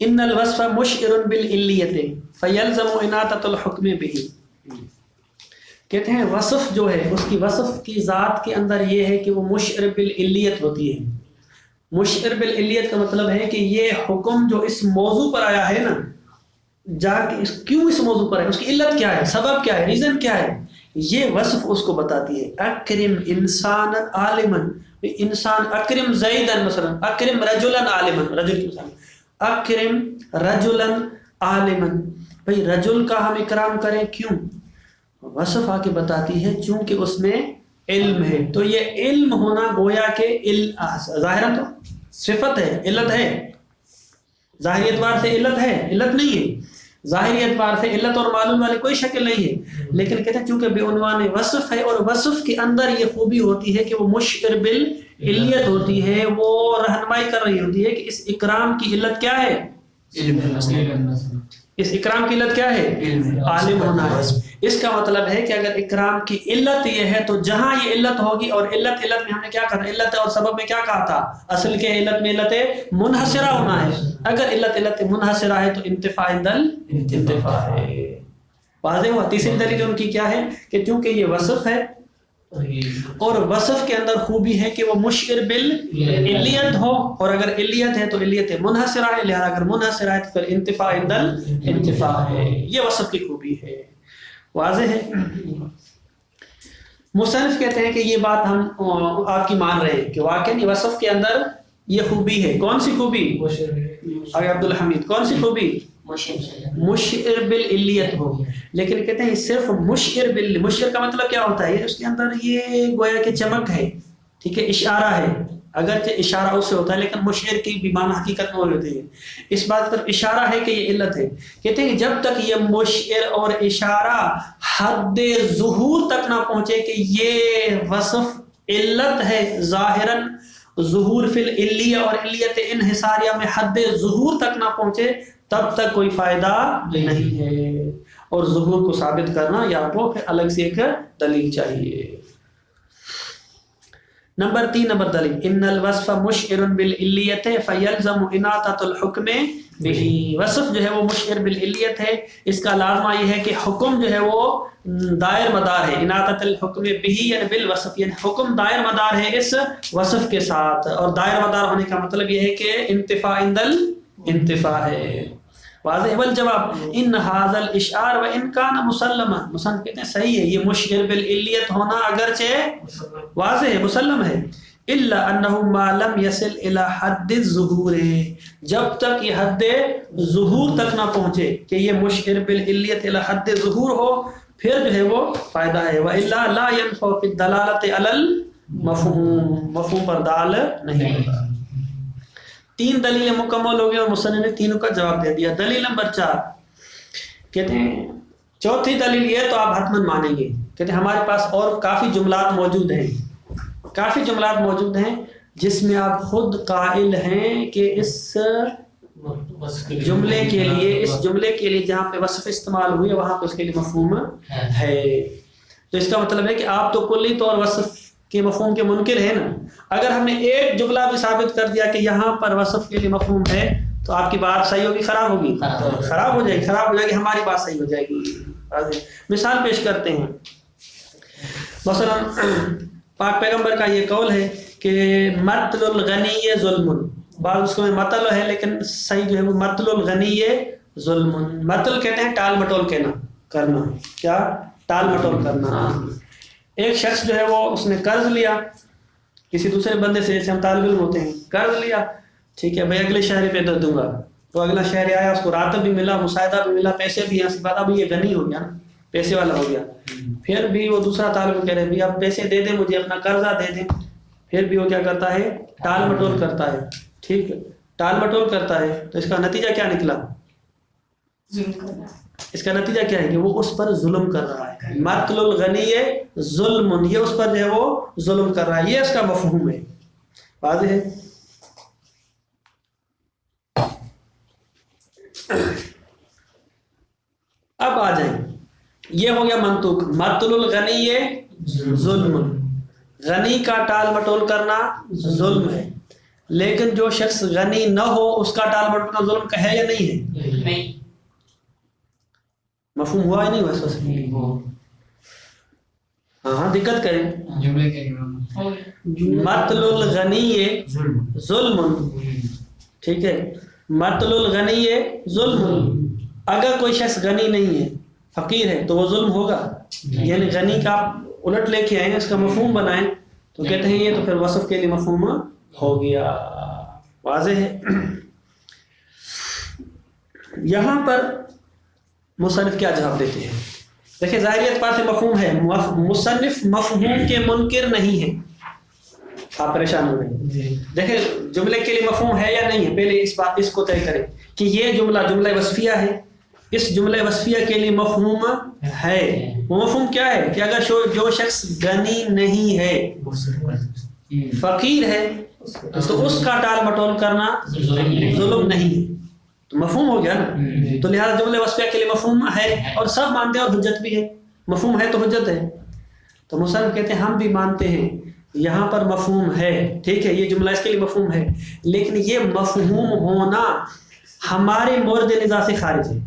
ان الوصف مشعر بالعلیت فیلزم اناطۃ الحکم بہ. کہتے ہیں وصف جو ہے اس کی وصف کی ذات کے اندر یہ ہے کہ وہ مشعر بالعلیت ہوتی ہے. مشعر بالعلیت کا مطلب ہے کہ یہ حکم جو اس موضوع پر آیا ہے نا، جا کے کیوں اس موضوع پر ہے، اس کی علت کیا ہے، سبب کیا ہے، ریزن کیا ہے، یہ وصف اس کو بتاتی ہے. اکرم انسان عالما، انسان اکرم زیدن مثلا، اکرم رجلا عالما، رجل کی مثال، اکرم رجلا عالما، بھئی رجل کا ہم اکرام کریں کیوں، وصف آ کے بتاتی ہے چونکہ اس میں علم ہے. تو یہ علم ہونا گویا کہ ظاہرا تو صفت ہے، علت ہے، ظاہری اعتبار سے علت ہے، علت نہیں ہے، ظاہری اعتبار سے علت اور معلوم والی کوئی شکل نہیں ہے، لیکن کہتے ہیں چونکہ بے عنوان وصف ہے اور وصف کے اندر یہ خوبی ہوتی ہے کہ وہ مشعر بالعلیت ہوتی ہے، وہ رہنمائی کر رہی ہوتی ہے کہ اس اکرام کی علت کیا ہے، اس اکرام کی علت کیا ہے، عالم ہونا ہے. اس کا مطلب ہے کہ اگر اکرام کی علت یہ ہے تو جہاں یہ علت ہوگی، اور علت میں ہم نے کیا کہا، علت اور سبب میں کیا کہا تھا، اصل کے علت میں علت منحصرہ ہونا ہے. اگر علت منحصرہ ہے تو انتفاع عندل انتفاع ہے. واضح ہوا. تیسری دلیل ان کی کیا ہے کہ چونکہ یہ وصف ہے اور وصف کے اندر خوبی ہے کہ وہ مشعر بالعلیت ہو، اور اگر علیت ہے تو علیت منحصرہ ہے، لہذا اگر منحصرہ ہے تو پھر انتفاع عندل انتفاع ہے. یہ وصف کی خوبی ہے. واضح ہے. مصنف کہتے ہیں کہ یہ بات ہم آپ کی مان رہے ہیں کہ واقعی وصف کے اندر یہ خوبی ہے. کون سی خوبی؟ اگر عبدالحمید کون سی خوبی؟ مشعر بالعلیت ہو. لیکن کہتے ہیں صرف مشعر مشعر کا مطلب کیا ہوتا ہے، اس کے اندر یہ گویا کہ چمک ہے، ٹھیک ہے، اشارہ ہے، اگرچہ اشارہ اس سے ہوتا ہے لیکن مشعر کی بھی معنی حقیقت میں ہوتی ہے. اس بات پر اشارہ ہے کہ یہ علت ہے. کہتے ہیں کہ جب تک یہ مشعر اور اشارہ حد ظہور تک نہ پہنچے کہ یہ وصف علت ہے، ظاہراً ظہور فی العلیہ اور علیت انحصاریہ میں حد ظہور تک نہ پہنچے، تب تک کوئی فائدہ نہیں ہے. اور ظہور کو ثابت کرنا یا کو پھر الگ سے ایک دلیل چاہیے. نمبر 3 نمبر دلیل، ان الوصف مشعر بالعلیت فیلزم اناطۃ الحکم بہ. وصف جو ہے وہ مشعر بالعلیت ہے، اس کا لازمہ یہ ہے کہ حکم جو ہے وہ دائر مدار ہے. اناطۃ الحکم بہ یعنی بالوصف، یعنی حکم دائر مدار ہے اس وصف کے ساتھ، اور دائر مدار ہونے کا مطلب یہ ہے کہ انتفاع عندل انتفاع ہے. واضح. والجواب ان هذا الاشعار وان كان مسلما، مصنف کہتے ہیں صحیح ہے یہ مشعر بالعلیت ہونا اگرچہ واضح ہے، مسلم ہے، الا انه ما لم يصل الى حد الظهور، جب تک یہ حد ظہور تک نہ پہنچے کہ یہ مشعر بالعلیت الى حد ظہور ہو، پھر جو ہے وہ فائدہ ہے. والا لا ينفع في الدلاله على المفهوم، مفہوم پر دال نہیں ہوگا. 3 دلیلیں مکمل ہو گئی اور مصنف نے تینوں کا جواب دے دیا. دلیل نمبر 4 کہتے ہیں، چوتھی دلیل یہ تو آپ حتماً مانیں گے، کہتے ہیں ہمارے پاس اور کافی جملات موجود ہیں، کافی جملات موجود ہیں جس میں آپ خود قائل ہیں کہ اس جملے کے لیے، اس جملے کے لیے جہاں پہ وصف استعمال ہوئی ہے وہاں پہ اس کے لیے مفہوم ہے. تو اس کا مطلب ہے کہ آپ تو کلی طور وصف کے مفہوم کے منکر ہے نا. اگر ہم نے ایک جملہ بھی ثابت کر دیا کہ یہاں پر وصف کے لیے مفہوم ہے تو آپ کی بات صحیح ہوگی خراب ہوگی؟ خراب ہو جائے گی، خراب ہو جائے گی، ہماری بات صحیح ہو جائے گی. مثال پیش کرتے ہیں. مثلا پاک پیغمبر کا یہ قول ہے کہ مطل الغنی ظلم، بعض اس کو میں مطل ہے لیکن صحیح جو ہے وہ مطل الغنی ظلم. مطل کہتے ہیں ٹال مٹول کہنا، کرنا، کیا ٹال مٹول کرنا. ایک شخص جو ہے وہ اس نے قرض لیا کسی دوسرے بندے سے، جیسے ہم طالب علم ہوتے ہیں، قرض لیا، ٹھیک ہے بھائی اگلے شہر پہ دے دوں گا. تو اگلا شہر آیا، اس کو راتب بھی ملا، مساعدہ بھی ملا، پیسے بھی ہیں، اس کے بعد اب یہ غنی ہو گیا نا، پیسے والا ہو گیا. پھر بھی وہ دوسرا طالب علم کہہ رہے اب پیسے دے دیں مجھے، اپنا قرضہ دے دیں. پھر بھی وہ کیا کرتا ہے، ٹال مٹول کرتا ہے. ٹھیک ہے، ٹال مٹول کرتا ہے تو اس کا نتیجہ کیا نکلا؟ اس کا نتیجہ کیا ہے کہ وہ اس پر ظلم کر رہا ہے. مطل الغنی ظلم، یہ اس پر جو ہے وہ ظلم کر رہا ہے، یہ اس کا مفہوم ہے. واضح ہے. اب آ جائیں، یہ ہو گیا منطوق. مطل الغنی ظلم، غنی کا ٹال مٹول کرنا ظلم ہے. لیکن جو شخص غنی نہ ہو اس کا ٹال مٹولنا ظلم کا ہے یا نہیں ہے؟ نہیں. مفہوم ہوا یا نہیں ہوا؟ ہاں دقت کریں. جملے کے لیے مطل الغنی ظلم، ٹھیک ہے، مطل الغنی ظلم. اگر کوئی شخص غنی نہیں ہے، فقیر ہے، تو وہ ظلم ہوگا. یعنی غنی کا آپ الٹ لے کے آئیں، اس کا مفہوم بنائیں، تو کہتے ہیں یہ تو پھر وصف کے لیے مفہوم ہو گیا. واضح ہے. یہاں پر مصنف کیا جواب دیتے ہیں؟ دیکھیں ظاہری اعتبار سے مفہوم ہے، مصنف مفہوم کے منکر نہیں ہے. آپ پریشان ہو گئے. دیکھیں جملے کے لیے مفہوم ہے یا نہیں ہے، پہلے اس کو طے کریں کہ یہ جملہ وصفیہ ہے، اس جملہ وصفیہ کے لیے مفہوم ہے. وہ مفہوم کیا ہے کہ اگر جو شخص غنی نہیں ہے، فقیر ہے، تو اس کا ٹال مٹول کرنا ظلم نہیں. تو مفہوم ہو گیا نا. تو لہذا جملہ وصفیہ کے لیے مفہوم ہے، اور سب مانتے ہیں، اور حجت بھی ہے. مفہوم ہے تو حجت ہے. تو مصنف کہتے ہیں ہم بھی مانتے ہیں یہاں پر مفہوم ہے، ٹھیک ہے، یہ جملہ اس کے لیے مفہوم ہے، لیکن یہ مفہوم ہونا ہمارے مورد نظر سے خارج ہے.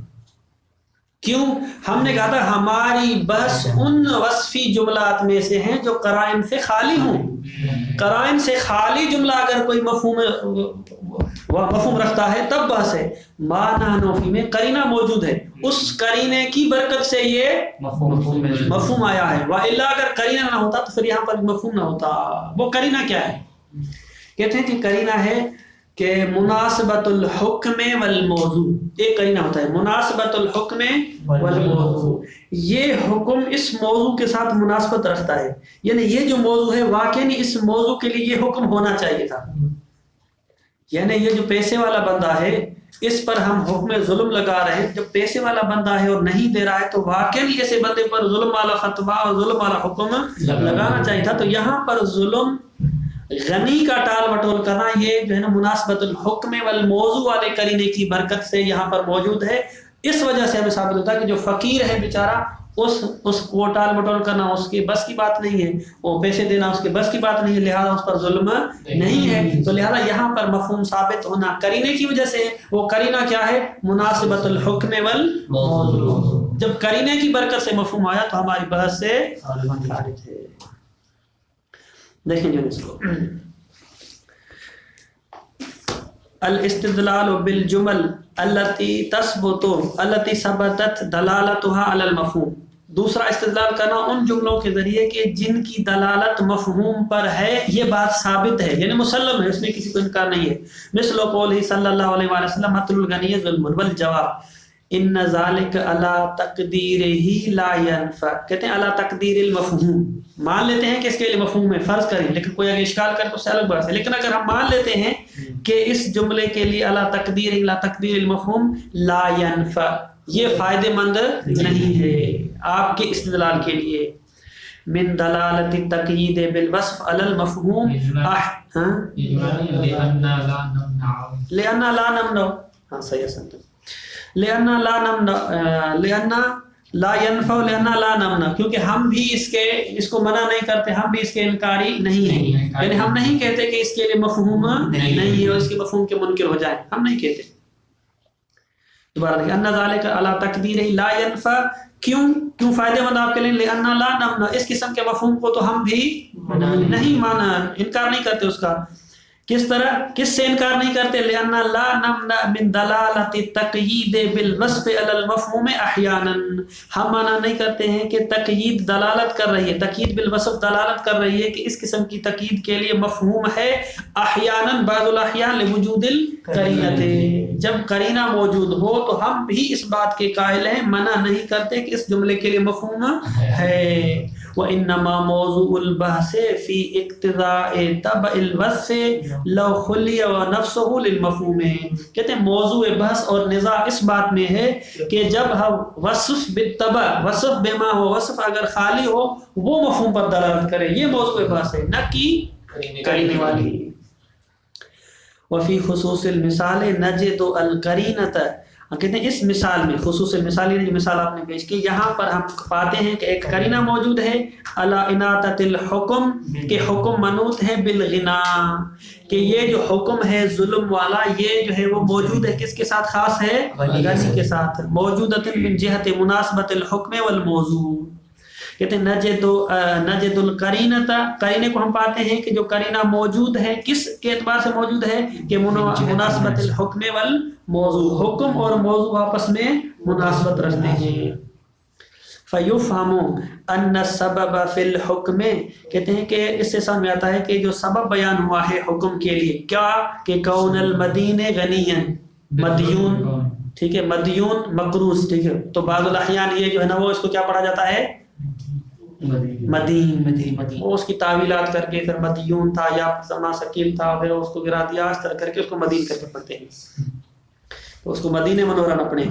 کیوں؟ ہم نے کہا تھا ہماری بحث ان وصفی جملات میں سے ہیں جو قرائن سے خالی ہوں. قرائن سے خالی جملہ اگر کوئی مفہوم رکھتا ہے تب بحث ہے. معنی نوفی میں قرینہ موجود ہے، اس قرینے کی برکت سے یہ مفہوم آیا ہے. وَإِلَّا اگر قرینہ نہ ہوتا تو پھر یہاں پر مفہوم نہ ہوتا. وہ قرینہ کیا ہے؟ کہتے ہیں کہ قرینہ ہے کہ مناسبت الحکم والموضوع. ایک قرینہ ہوتا ہے مناسبت الحکم والموضوع، یہ حکم اس موضوع کے ساتھ مناسبت رکھتا ہے. یعنی یہ جو موضوع ہے واقعی اس موضوع کے لیے یہ حکم ہونا چاہیے تھا. یعنی یہ جو پیسے والا بندہ ہے اس پر ہم حکم ظلم لگا رہے ہیں. جب پیسے والا بندہ ہے اور نہیں دے رہا ہے تو واقعی ایسے بندے پر ظلم والا فتویٰ اور ظلم والا حکم لگانا چاہیے تھا. تو یہاں پر ظلم غنی کا ٹال مٹول کرنا یہ جو ہے نا مناسبت الحکم والموضوع والے قرینے کی برکت سے یہاں پر موجود ہے. اس وجہ سے ہمیں ثابت ہوتا ہے کہ جو فقیر ہے بیچارہ اس کو ٹال مٹول کرنا اس کے بس کی بات نہیں ہے، وہ پیسے دینا اس کے بس کی بات نہیں ہے، لہذا اس پر ظلم نہیں ہے. تو لہذا یہاں پر مفہوم ثابت ہونا قرینے کی وجہ سے. وہ قرینہ کیا ہے؟ مناسبت الحکم والموضوع. جب قرینے کی برکت سے مفہوم آیا تو ہماری بحث سے خارج ہے. دیکھیں جو اس کو الاستدلال بالجمل التي تثبت التي ثبتت دلالتها على المفهوم. دوسرا استدلال کرنا ان جملوں کے ذریعے کہ جن کی دلالت مفہوم پر ہے، یہ بات ثابت ہے، یعنی مسلم ہے، اس میں کسی کو انکار نہیں ہے. مثل قوله صلی اللہ علیہ وآلہ وسلم مطل الغنی ظلم. والجواب ان ذالک علی تقدیر ہی لا ینفع. کہتے ہیں علی تقدیر المفہوم. مان لیتے ہیں کہ اس کے لیے مفہوم ہے، فرض کریں، لیکن کوئی اگر اشکال کرے تو اس سے الگ بات ہے. لیکن اگر ہم مان لیتے ہیں کہ اس جملے کے لیے علی تقدیر المفہوم لا ینفع، یہ فائدہ مند نہیں ہے آپ کے استدلال کے لیے. من دلالت تقیید بالوصف علی المفہوم لأن لا نمنع. ہاں صحیح ہے. لأن لا ينفع لأن لا نمنع، کیونکہ ہم بھی اس کو منع نہیں کرتے، ہم بھی اس کے انکاری نہیں ہیں. یعنی ہم نہیں کہتے کہ اس کے لیے مفہوم نہیں ہے اور اس کے مفہوم کے منکر ہو جائیں، ہم نہیں کہتے. دوبارہ دیکھیں ان ذالک علی تقدیر لا ینفع. کیوں فائدہ مند آپ کے لیے؟ لأن لا نمنع، اس قسم کے مفہوم کو تو ہم بھی نہیں مانا، انکار نہیں کرتے اس کا. کس طرح؟ کس سے انکار نہیں کرتے؟ لأن لا نمنع من دلالت تقیید بالوصف علی المفہوم احیانا. ہم مانا نہیں کرتے ہیں کہ تقیید دلالت کر رہی ہے، تقیید بالوصف دلالت کر رہی ہے کہ اس قسم کی تقیید کے لیے مفہوم ہے احیانا بعض الاحیان لوجود القرینہ. جب قرینہ موجود ہو تو ہم بھی اس بات کے قائل ہیں، منع نہیں کرتے کہ اس جملے کے لیے مفہوم ہے. وَإِنَّمَا مَوْضُوعُ الْبَحْثِ فِي اقتضاءِ تَبْعِ الْوَصْفِ لَوْ خُلِّيَ وَنَفْسُهُ لِلْمَفْهُومِ. کہتے ہیں موضوع بحث اور نزاع اس بات میں ہے کہ جب ہم وصف بالتبع، وصف بما ہو، وصف اگر خالی ہو وہ مفہوم پر دلالت کرے، یہ موضوع بحث ہے، نہ کہ قرینے والی. وفي خصوص المثال نجد القرینۃ کہتے ہیں اس مثال میں خصوص مثال جو مثال آپ نے پیش کی یہاں پر ہم پاتے ہیں کہ ایک قرینہ موجود ہے علی اناطۃ الحکم کہ حکم منوط ہے بالغنا کہ یہ جو حکم ہے ظلم والا یہ جو ہے وہ موجود ہے کس کے ساتھ خاص ہے غنی کے ساتھ موجودۃ من جہت مناسبت الحکم والموضوع کہتے ہیں نجد القرینۃ قرینے کو ہم پاتے ہیں کہ جو قرینہ موجود ہے کس کے اعتبار سے موجود ہے کہ مناسبت الحکم والموضوع حکم اور موضوع آپس میں مناسبت رکھتے ہیں فیفہم ان السبب فی الحکم کہتے ہیں کہ اس سے سمجھ میں آتا ہے کہ جو سبب بیان ہوا ہے حکم کے لیے کیا کہ کون المدین غنیا مدیون ٹھیک ہے مدیون مقروض ٹھیک ہے تو بعض الاحیان یہ جو ہے نا وہ اس کو کیا پڑھا جاتا ہے مدین وہ اس کی تعویلات کر کے پھر مدیون تھا یا سما سکیل تھا پھر اس کو گرا دیا اس طرح کر کے اس کو مدین کر کے پڑھتے ہیں تو اس کو مدین منورہ نہ پڑھیں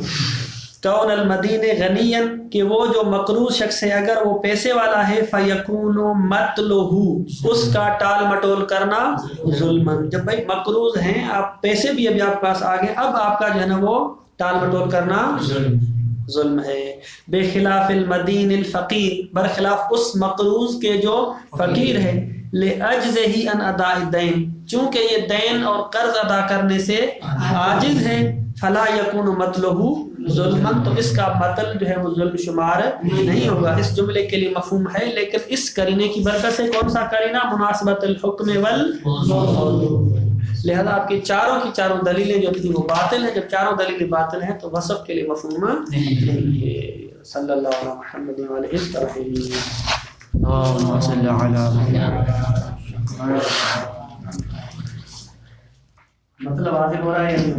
کون المدین غنیا کہ وہ جو مقروض شخص ہے اگر وہ پیسے والا ہے فیکون مطلوہ اس کا ٹال مٹول کرنا ظلم جب بھائی مقروض ہیں آپ پیسے بھی ابھی آپ کے پاس آگے اب آپ کا جو ہے نا وہ ٹال مٹول کرنا ظلم ہے بے خلاف المدین الفقیر برخلاف اس مقروض کے جو فقیر ہے لعجزہ عن اداء الدین چونکہ یہ دین اور قرض ادا کرنے سے عاجز ہے فلا یکون مطلوہ ظلما تو اس کا مطلب جو ہے وہ ظلم شمار نہیں ہوگا اس جملے کے لیے مفہوم ہے لیکن اس قرینے کی برکت سے کون سا قرینہ مناسبت الحکم والموضوع لہذا آپ کی چاروں دلیلیں جو تھی وہ باطل ہیں جب چاروں دلیلیں باطل ہیں تو وصف کے لیے مفہوم نہیں ہے صلی اللہ علیہ محمد وعلیہ وسلم اللهم صل على محمد مطلب واضح ہو رہا ہے